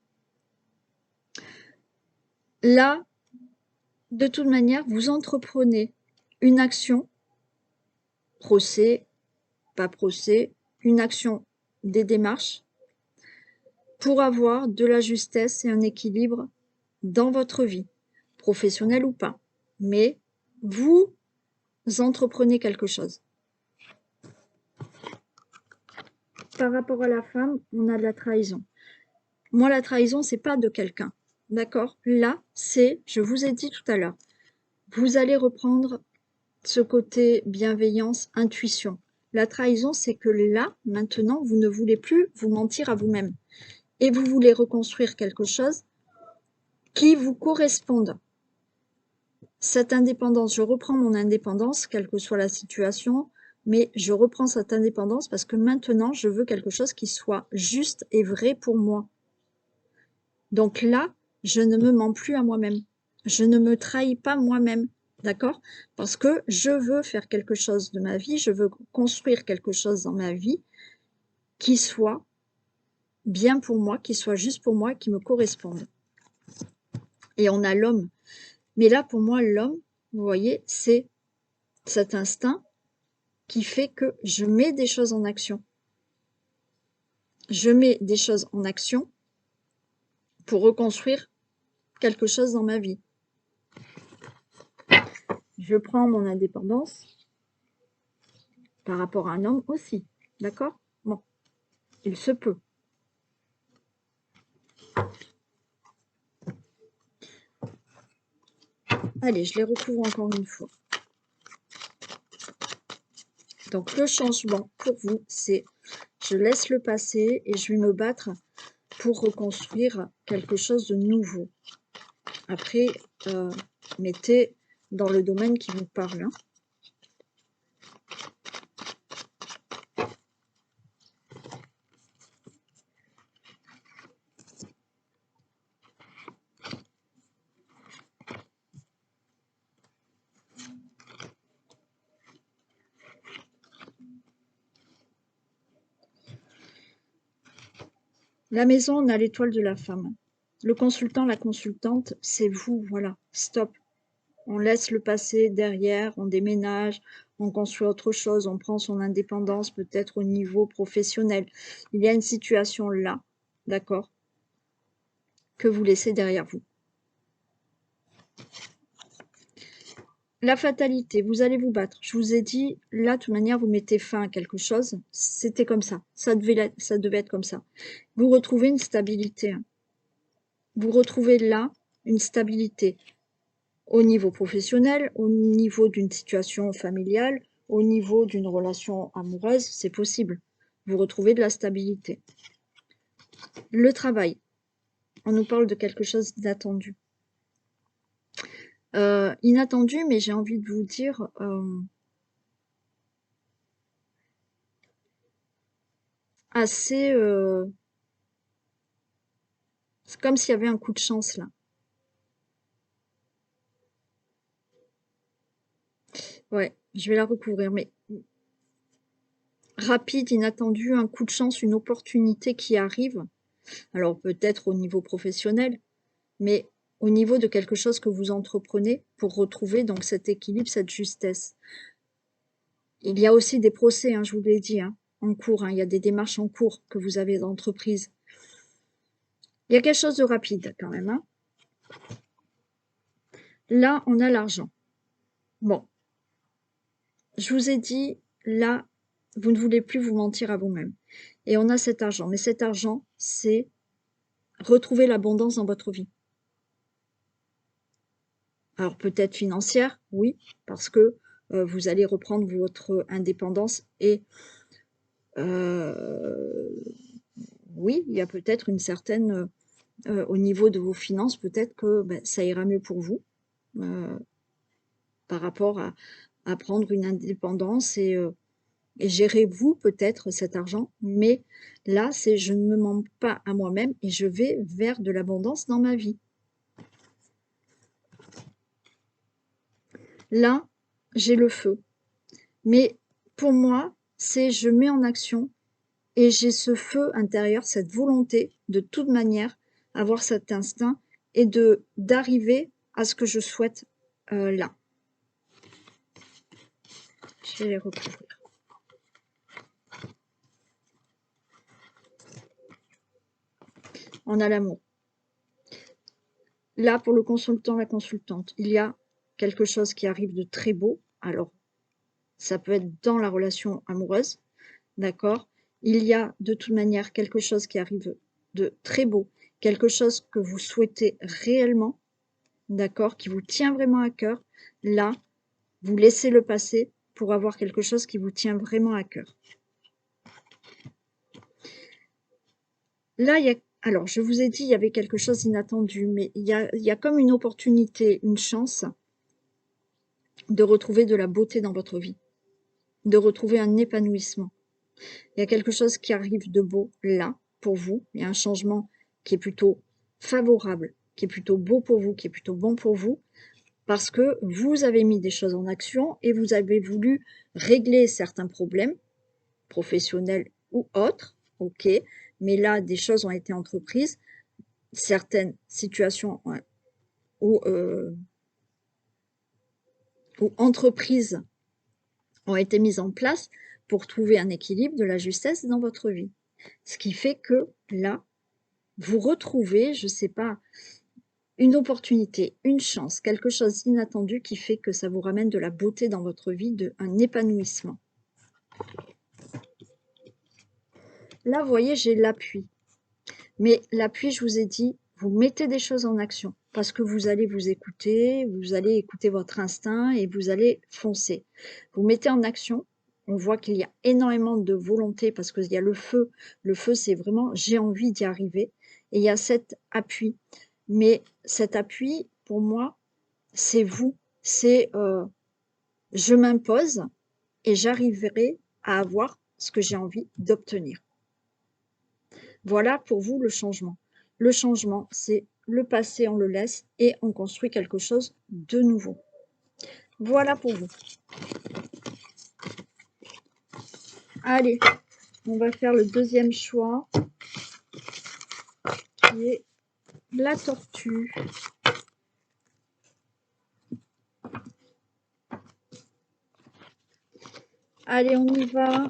Là, de toute manière, vous entreprenez une action, procès, pas procès, une action, des démarches, pour avoir de la justesse et un équilibre dans votre vie, professionnelle ou pas. Mais vous entreprenez quelque chose. Par rapport à la femme, on a de la trahison. Moi, la trahison, c'est pas de quelqu'un. D'accord? Là, c'est, je vous ai dit tout à l'heure, vous allez reprendre ce côté bienveillance, intuition. La trahison, c'est que là, maintenant, vous ne voulez plus vous mentir à vous-même. Et vous voulez reconstruire quelque chose qui vous corresponde. Cette indépendance, je reprends mon indépendance, quelle que soit la situation, mais je reprends cette indépendance parce que maintenant, je veux quelque chose qui soit juste et vrai pour moi. Donc là, je ne me mens plus à moi-même. Je ne me trahis pas moi-même, d'accord? Parce que je veux faire quelque chose de ma vie, je veux construire quelque chose dans ma vie qui soit bien pour moi, qui soit juste pour moi, qui me corresponde. Et on a l'homme. Mais là, pour moi, l'homme, vous voyez, c'est cet instinct qui fait que je mets des choses en action. Je mets des choses en action pour reconstruire quelque chose dans ma vie. Je prends mon indépendance par rapport à un homme aussi, d'accord? Bon, il se peut. Allez, je les recouvre encore une fois. Donc le changement pour vous, c'est je laisse le passé et je vais me battre pour reconstruire quelque chose de nouveau. Après, mettez dans le domaine qui vous parle. Hein. La maison, on a l'étoile de la femme. Le consultant, la consultante, c'est vous, voilà, stop. On laisse le passé derrière, on déménage, on construit autre chose, on prend son indépendance peut-être au niveau professionnel. Il y a une situation là, d'accord, que vous laissez derrière vous. La fatalité, vous allez vous battre. Je vous ai dit, là, de toute manière, vous mettez fin à quelque chose. C'était comme ça. Ça devait être comme ça. Vous retrouvez une stabilité. Hein. Vous retrouvez là une stabilité au niveau professionnel, au niveau d'une situation familiale, au niveau d'une relation amoureuse, c'est possible. Vous retrouvez de la stabilité. Le travail, on nous parle de quelque chose d'attendu. Inattendu, mais j'ai envie de vous dire, assez... c'est comme s'il y avait un coup de chance là. Ouais, je vais la recouvrir, mais rapide, inattendu, un coup de chance, une opportunité qui arrive. Alors peut-être au niveau professionnel, mais au niveau de quelque chose que vous entreprenez pour retrouver donc cet équilibre, cette justesse. Il y a aussi des procès, hein, je vous l'ai dit, hein, en cours. Hein, il y a des démarches en cours que vous avez d'entreprise. Il y a quelque chose de rapide quand même. Hein. Là, on a l'argent. Bon, je vous ai dit, là, vous ne voulez plus vous mentir à vous-même. Et on a cet argent. Mais cet argent, c'est retrouver l'abondance dans votre vie. Alors peut-être financière, oui, parce que vous allez reprendre votre indépendance et oui, il y a peut-être une certaine, au niveau de vos finances, peut-être que ben, ça ira mieux pour vous par rapport à prendre une indépendance et gérer vous peut-être cet argent. Mais là, c'est je ne me mens pas à moi-même et je vais vers de l'abondance dans ma vie. Là, j'ai le feu. Mais pour moi, c'est je mets en action et j'ai ce feu intérieur, cette volonté de toute manière, avoir cet instinct et d'arriver à ce que je souhaite là. Je vais les recouvrir. On a l'amour. Là, pour le consultant, la consultante, il y a quelque chose qui arrive de très beau. Alors, ça peut être dans la relation amoureuse, d'accord? Il y a de toute manière quelque chose qui arrive de très beau, quelque chose que vous souhaitez réellement, d'accord? Qui vous tient vraiment à cœur. Là, vous laissez le passer pour avoir quelque chose qui vous tient vraiment à cœur. Là, il y a, alors, je vous ai dit, il y avait quelque chose d'inattendu, mais il y a comme une opportunité, une chance de retrouver de la beauté dans votre vie, de retrouver un épanouissement. Il y a quelque chose qui arrive de beau là, pour vous. Il y a un changement qui est plutôt favorable, qui est plutôt beau pour vous, qui est plutôt bon pour vous, parce que vous avez mis des choses en action et vous avez voulu régler certains problèmes, professionnels ou autres, ok, mais là, des choses ont été entreprises, certaines situations ou entreprises ont été mises en place pour trouver un équilibre, de la justesse dans votre vie. Ce qui fait que là, vous retrouvez, je ne sais pas, une opportunité, une chance, quelque chose d'inattendu qui fait que ça vous ramène de la beauté dans votre vie, un épanouissement. Là, vous voyez, j'ai l'appui. Mais l'appui, je vous ai dit, vous mettez des choses en action parce que vous allez vous allez écouter votre instinct et vous allez foncer. Vous mettez en action. On voit qu'il y a énormément de volonté parce qu'il y a le feu. Le feu, c'est vraiment j'ai envie d'y arriver. Et il y a cet appui. Mais cet appui, pour moi, c'est vous. C'est je m'impose et j'arriverai à avoir ce que j'ai envie d'obtenir. Voilà pour vous le changement. Le changement, c'est le passé, on le laisse et on construit quelque chose de nouveau. Voilà pour vous. Allez, on va faire le deuxième choix, qui est la tortue. Allez, on y va.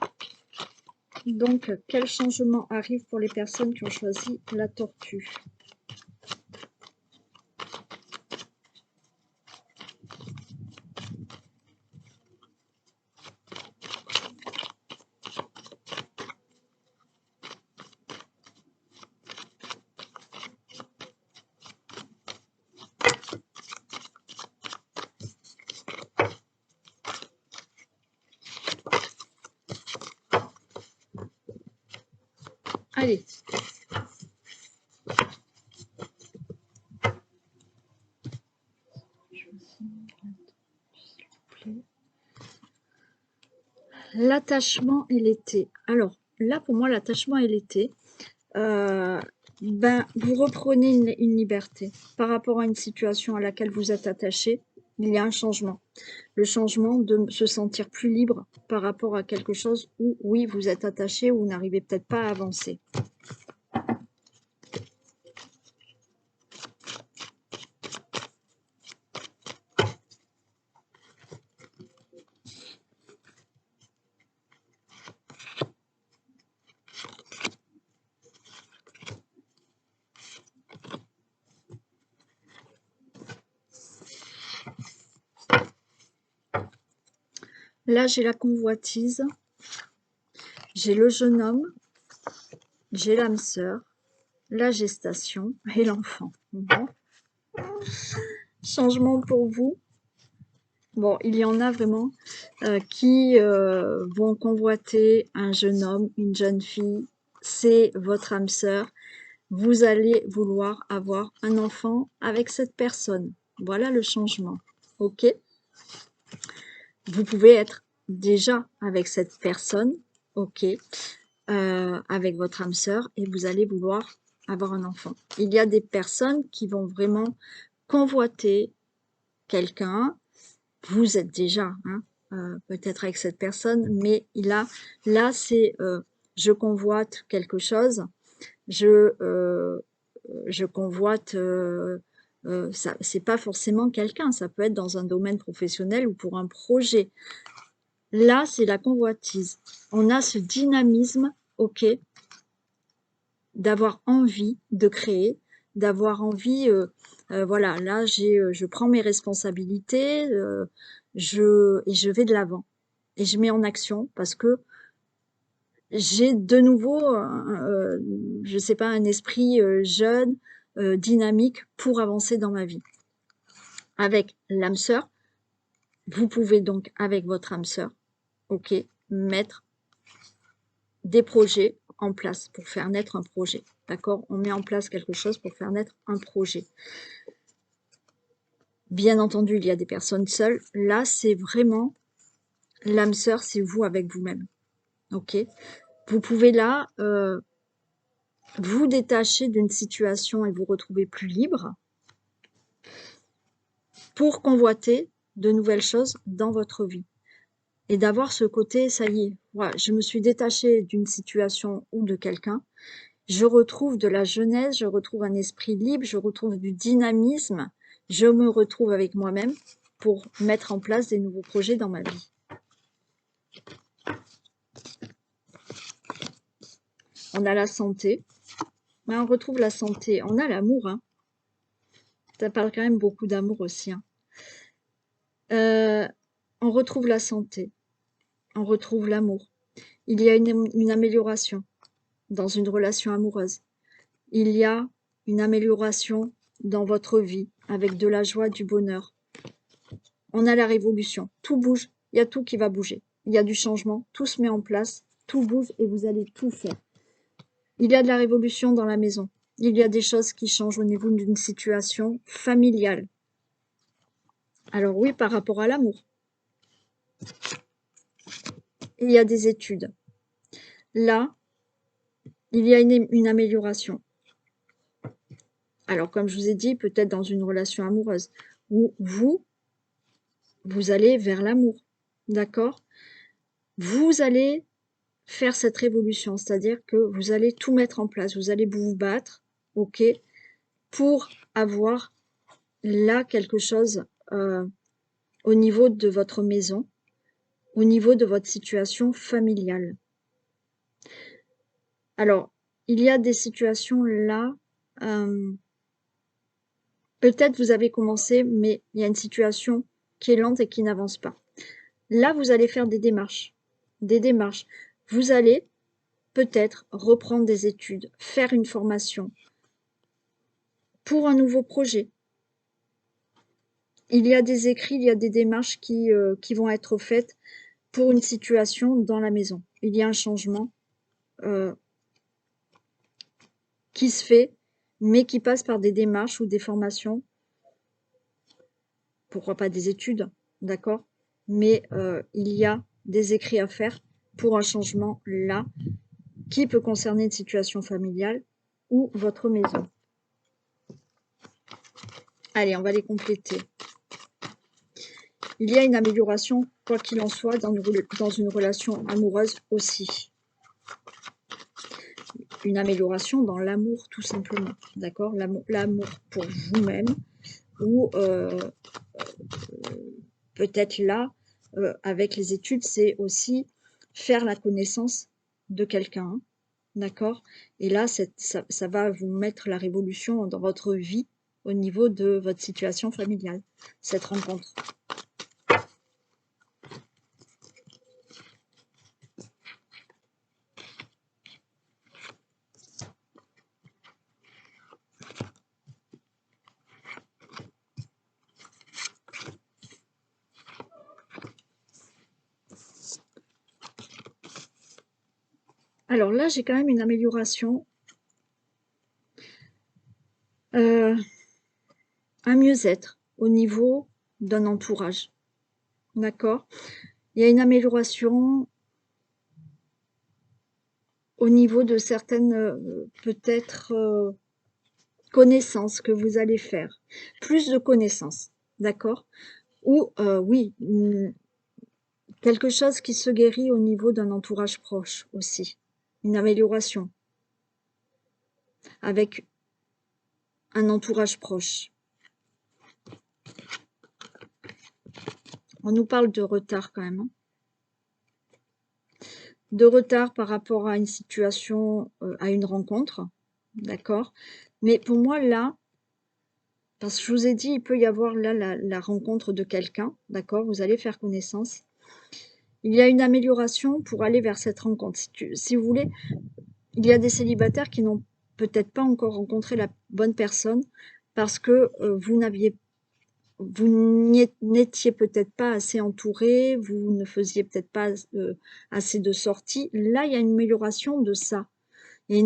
Donc, quel changement arrive pour les personnes qui ont choisi la tortue? Allez. L'attachement et l'été. Alors, là, pour moi, l'attachement et l'été, vous reprenez une liberté par rapport à une situation à laquelle vous êtes attaché. Il y a un changement. Le changement de se sentir plus libre par rapport à quelque chose où, oui, vous êtes attaché ou vous n'arrivez peut-être pas à avancer. Là, j'ai la convoitise, j'ai le jeune homme, j'ai l'âme sœur, la gestation et l'enfant. Bon. Changement pour vous. Bon, il y en a vraiment qui vont convoiter un jeune homme, une jeune fille. C'est votre âme sœur. Vous allez vouloir avoir un enfant avec cette personne. Voilà le changement. Ok? Vous pouvez être déjà avec cette personne, ok, avec votre âme sœur, et vous allez vouloir avoir un enfant. Il y a des personnes qui vont vraiment convoiter quelqu'un. Vous êtes déjà peut-être avec cette personne, mais là, c'est je convoite quelque chose, je, je convoite, ça, c'est pas forcément quelqu'un, ça peut être dans un domaine professionnel ou pour un projet. Là, c'est la convoitise. On a ce dynamisme, ok, d'avoir envie de créer, d'avoir envie, voilà, là, je prends mes responsabilités, et je vais de l'avant. Et je mets en action parce que j'ai de nouveau, je sais pas, un esprit jeune, dynamique pour avancer dans ma vie. Avec l'âme sœur, vous pouvez donc, avec votre âme sœur, ok, mettre des projets en place pour faire naître un projet. D'accord? On met en place quelque chose pour faire naître un projet. Bien entendu, il y a des personnes seules. Là, c'est vraiment l'âme sœur, c'est vous avec vous-même. Ok? Vous pouvez là vous détacher d'une situation et vous retrouver plus libre pour convoiter de nouvelles choses dans votre vie. Et d'avoir ce côté, ça y est, voilà, je me suis détachée d'une situation ou de quelqu'un, je retrouve de la jeunesse, je retrouve un esprit libre, je retrouve du dynamisme, je me retrouve avec moi-même pour mettre en place des nouveaux projets dans ma vie. On a la santé, on retrouve la santé, on a l'amour, hein. Ça parle quand même beaucoup d'amour aussi, hein. On retrouve la santé, on retrouve l'amour. Il y a une amélioration dans une relation amoureuse. Il y a une amélioration dans votre vie avec de la joie, du bonheur. On a la révolution, tout bouge, il y a tout qui va bouger. Il y a du changement, tout se met en place, tout bouge et vous allez tout faire. Il y a de la révolution dans la maison. Il y a des choses qui changent au niveau d'une situation familiale. Alors oui, par rapport à l'amour. Il y a des études. Là, il y a une amélioration. Alors, comme je vous ai dit, peut-être dans une relation amoureuse, où vous allez vers l'amour, d'accord? Vous allez faire cette révolution, c'est-à-dire que vous allez tout mettre en place, vous allez vous battre, ok, pour avoir là quelque chose au niveau de votre maison, au niveau de votre situation familiale. Alors, il y a des situations là, peut-être vous avez commencé, mais il y a une situation qui est lente et qui n'avance pas. Là, vous allez faire des démarches, des démarches. Vous allez peut-être reprendre des études, faire une formation pour un nouveau projet. Il y a des écrits, il y a des démarches qui vont être faites pour une situation dans la maison. Il y a un changement qui se fait, mais qui passe par des démarches ou des formations. Pourquoi pas des études, d'accord? Mais il y a des écrits à faire pour un changement là, qui peut concerner une situation familiale ou votre maison. Allez, on va les compléter. Il y a une amélioration, quoi qu'il en soit, dans une relation amoureuse aussi. Une amélioration dans l'amour, tout simplement. D'accord? L'amour pour vous-même, ou peut-être là, avec les études, c'est aussi faire la connaissance de quelqu'un. D'accord? Et là, ça va vous mettre la révolution dans votre vie au niveau de votre situation familiale, cette rencontre. Alors là, j'ai quand même une amélioration, un mieux-être au niveau d'un entourage. D'accord? Il y a une amélioration au niveau de certaines, peut-être, connaissances que vous allez faire. Plus de connaissances, d'accord? Ou oui, Quelque chose qui se guérit au niveau d'un entourage proche aussi. Une amélioration avec un entourage proche. On nous parle de retard quand même. Hein. De retard par rapport à une situation, à une rencontre. D'accord? Mais pour moi, là, parce que je vous ai dit, il peut y avoir là la rencontre de quelqu'un. D'accord? Vous allez faire connaissance. Il y a une amélioration pour aller vers cette rencontre. Si vous voulez, il y a des célibataires qui n'ont peut-être pas encore rencontré la bonne personne parce que vous n'étiez peut-être pas assez entouré, vous ne faisiez peut-être pas assez de sorties. Là, il y a une amélioration de ça. Il y a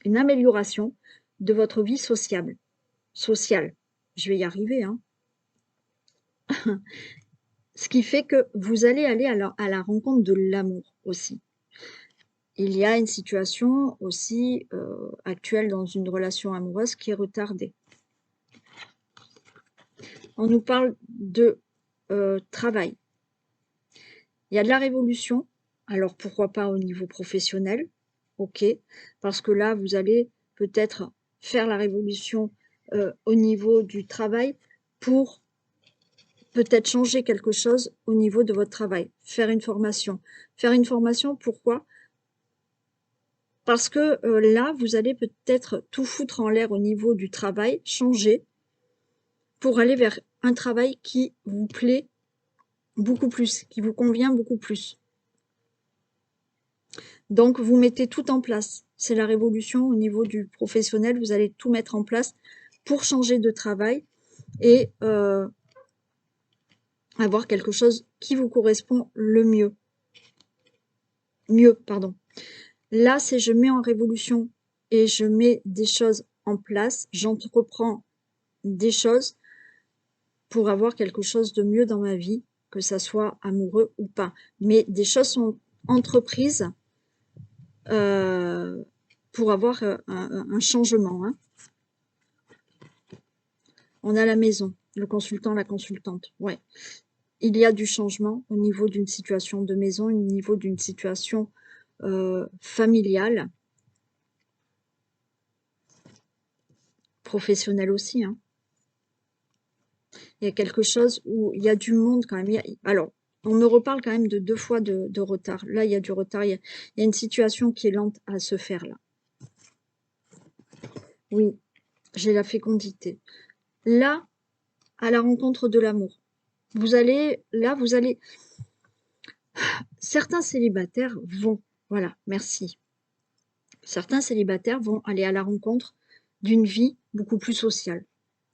une amélioration de votre vie sociale. Je vais y arriver, hein. Ce qui fait que vous allez aller à la rencontre de l'amour aussi. Il y a une situation aussi actuelle dans une relation amoureuse qui est retardée. On nous parle de travail. Il y a de la révolution, alors pourquoi pas au niveau professionnel, ok, parce que là, vous allez peut-être faire la révolution au niveau du travail pour peut-être changer quelque chose au niveau de votre travail, faire une formation. Faire une formation, pourquoi? Parce que là, vous allez peut-être tout foutre en l'air au niveau du travail, changer, pour aller vers un travail qui vous plaît beaucoup plus, qui vous convient beaucoup plus. Donc, vous mettez tout en place. C'est la révolution au niveau du professionnel. Vous allez tout mettre en place pour changer de travail et avoir quelque chose qui vous correspond le mieux. Pardon. Là, c'est je mets en révolution et je mets des choses en place. J'entreprends des choses pour avoir quelque chose de mieux dans ma vie, que ça soit amoureux ou pas. Mais des choses sont entreprises pour avoir un changement. Hein. On a la maison, le consultant, la consultante. Ouais. Il y a du changement au niveau d'une situation de maison, au niveau d'une situation familiale, professionnelle aussi. Hein. Il y a quelque chose où il y a du monde quand même. Alors, on me reparle quand même de 2 fois de retard. Là, il y a du retard. Il y a une situation qui est lente à se faire là. Oui, j'ai la fécondité. Là, à la rencontre de l'amour. Certains célibataires vont, voilà, merci. Certains célibataires vont aller à la rencontre d'une vie beaucoup plus sociale.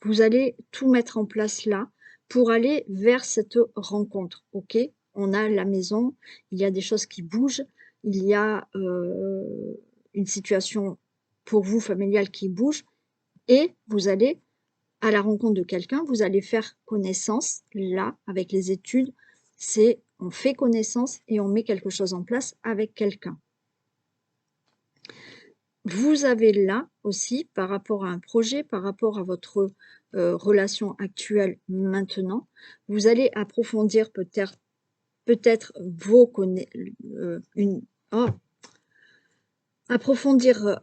Vous allez tout mettre en place là pour aller vers cette rencontre, ok? On a la maison, il y a des choses qui bougent, il y a une situation pour vous familiale qui bouge et vous allez à la rencontre de quelqu'un, vous allez faire connaissance là avec les études, c'est on fait connaissance et on met quelque chose en place avec quelqu'un. Vous avez là aussi, par rapport à un projet, par rapport à votre relation actuelle maintenant, vous allez approfondir peut-être vos approfondir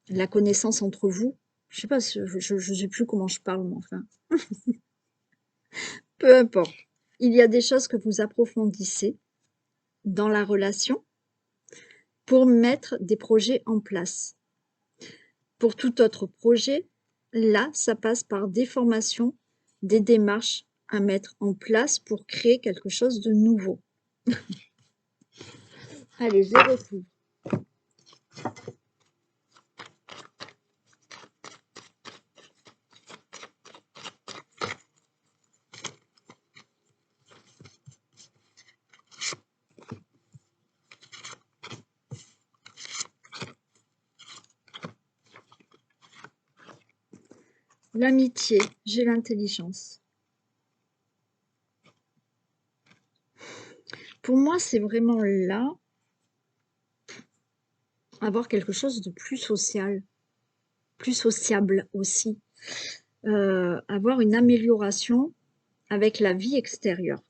la connaissance entre vous. Je sais pas, je sais plus comment je parle, mais enfin, peu importe. Il y a des choses que vous approfondissez dans la relation pour mettre des projets en place. Pour tout autre projet, là, ça passe par des formations, des démarches à mettre en place pour créer quelque chose de nouveau. Allez, je retrouve. L'amitié, j'ai l'intelligence. Pour moi, c'est vraiment là, avoir quelque chose de plus social, plus sociable aussi. avoir une amélioration avec la vie extérieure.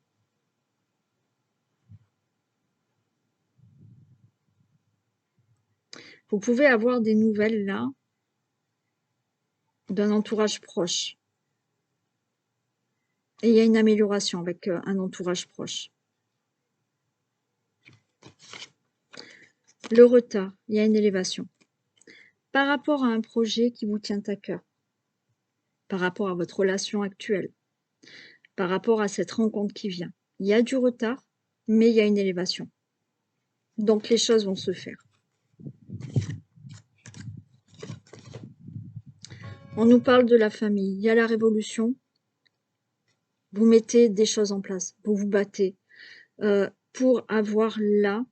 Vous pouvez avoir des nouvelles là d'un entourage proche. Et il y a une amélioration avec un entourage proche. Le retard, il y a une élévation. Par rapport à un projet qui vous tient à cœur, par rapport à votre relation actuelle, par rapport à cette rencontre qui vient, il y a du retard, mais il y a une élévation. Donc les choses vont se faire. On nous parle de la famille, il y a la révolution, vous mettez des choses en place, vous vous battez pour avoir là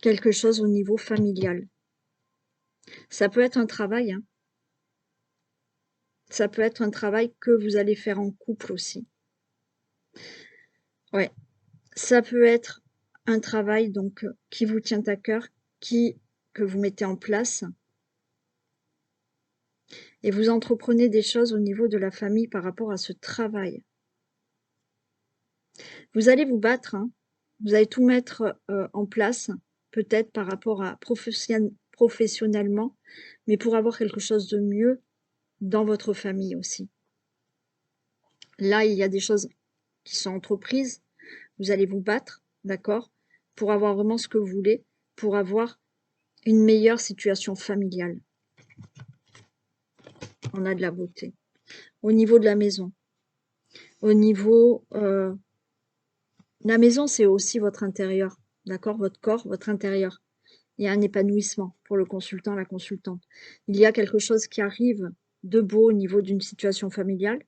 quelque chose au niveau familial. Ça peut être un travail, hein. Ça peut être un travail que vous allez faire en couple aussi. Ouais, ça peut être un travail donc qui vous tient à cœur, que vous mettez en place et vous entreprenez des choses au niveau de la famille par rapport à ce travail. Vous allez vous battre, hein. Vous allez tout mettre en place, peut-être par rapport à professionnellement, mais pour avoir quelque chose de mieux dans votre famille aussi. Là, il y a des choses qui sont entreprises, vous allez vous battre, d'accord, pour avoir vraiment ce que vous voulez, pour avoir une meilleure situation familiale. On a de la beauté. Au niveau de la maison, au niveau... la maison, c'est aussi votre intérieur, d'accord, votre corps, votre intérieur. Il y a un épanouissement pour le consultant, la consultante. Il y a quelque chose qui arrive de beau au niveau d'une situation familiale,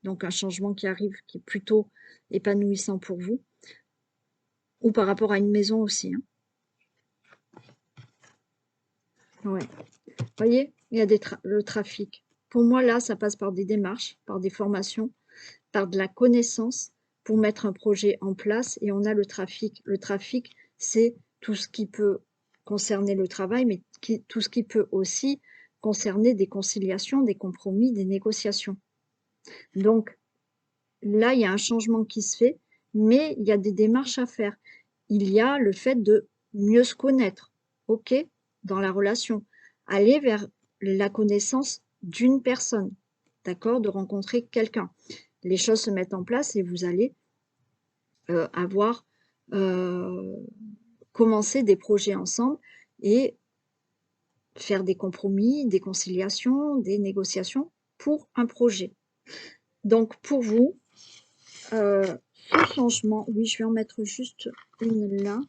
donc un changement qui arrive, qui est plutôt épanouissant pour vous, ou par rapport à une maison aussi, hein. Ouais. Vous voyez, il y a le trafic. Pour moi, là, ça passe par des démarches, par des formations, par de la connaissance pour mettre un projet en place. Et on a le trafic. Le trafic, c'est tout ce qui peut concerner le travail, mais tout ce qui peut aussi concerner des conciliations, des compromis, des négociations. Donc, là, il y a un changement qui se fait, mais il y a des démarches à faire. Il y a le fait de mieux se connaître, ok, dans la relation. Aller vers la connaissance d'une personne, d'accord, de rencontrer quelqu'un. Les choses se mettent en place et vous allez avoir commencé des projets ensemble et faire des compromis, des conciliations, des négociations pour un projet. Donc pour vous, ce changement, oui, je vais en mettre juste une là.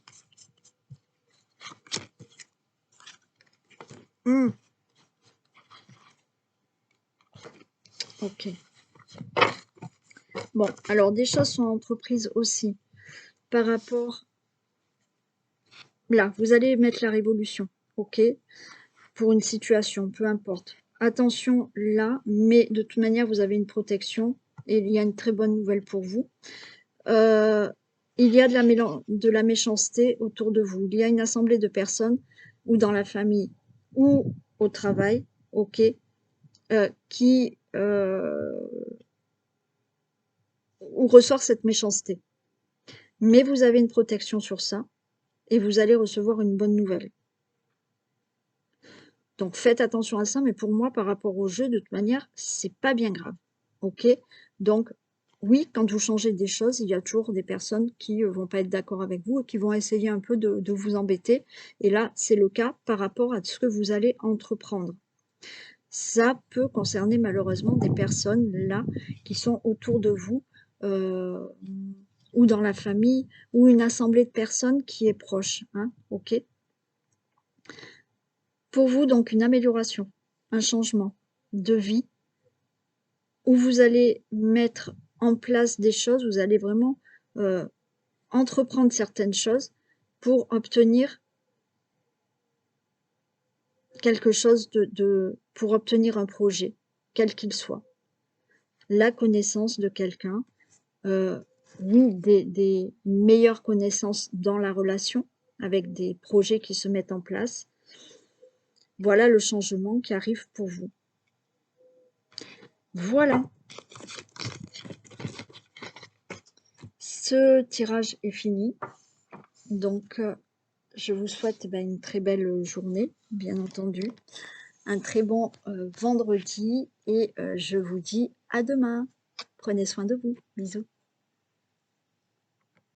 Ok. Bon, alors des choses sont entreprises aussi par rapport... Là, vous allez mettre la révolution, ok, pour une situation, peu importe. Attention là, mais de toute manière, vous avez une protection et il y a une très bonne nouvelle pour vous. Il y a de la méchanceté autour de vous. Il y a une assemblée de personnes, ou dans la famille, ou au travail, ok, où ressort cette méchanceté. Mais vous avez une protection sur ça, et vous allez recevoir une bonne nouvelle. Donc faites attention à ça, mais pour moi, par rapport au jeu, de toute manière, c'est pas bien grave. Ok? Donc, oui, quand vous changez des choses, il y a toujours des personnes qui vont pas être d'accord avec vous et qui vont essayer un peu de vous embêter. Et là, c'est le cas par rapport à ce que vous allez entreprendre. Ça peut concerner malheureusement des personnes là qui sont autour de vous ou dans la famille ou une assemblée de personnes qui est proche. Hein, ok? Pour vous, donc, une amélioration, un changement de vie où vous allez mettre en place des choses, vous allez vraiment entreprendre certaines choses pour obtenir quelque chose pour obtenir un projet, quel qu'il soit. La connaissance de quelqu'un, oui, des meilleures connaissances dans la relation, avec des projets qui se mettent en place. Voilà le changement qui arrive pour vous. Voilà, ce tirage est fini. Donc, je vous souhaite une très belle journée, bien entendu. Un très bon vendredi et je vous dis à demain. Prenez soin de vous. Bisous.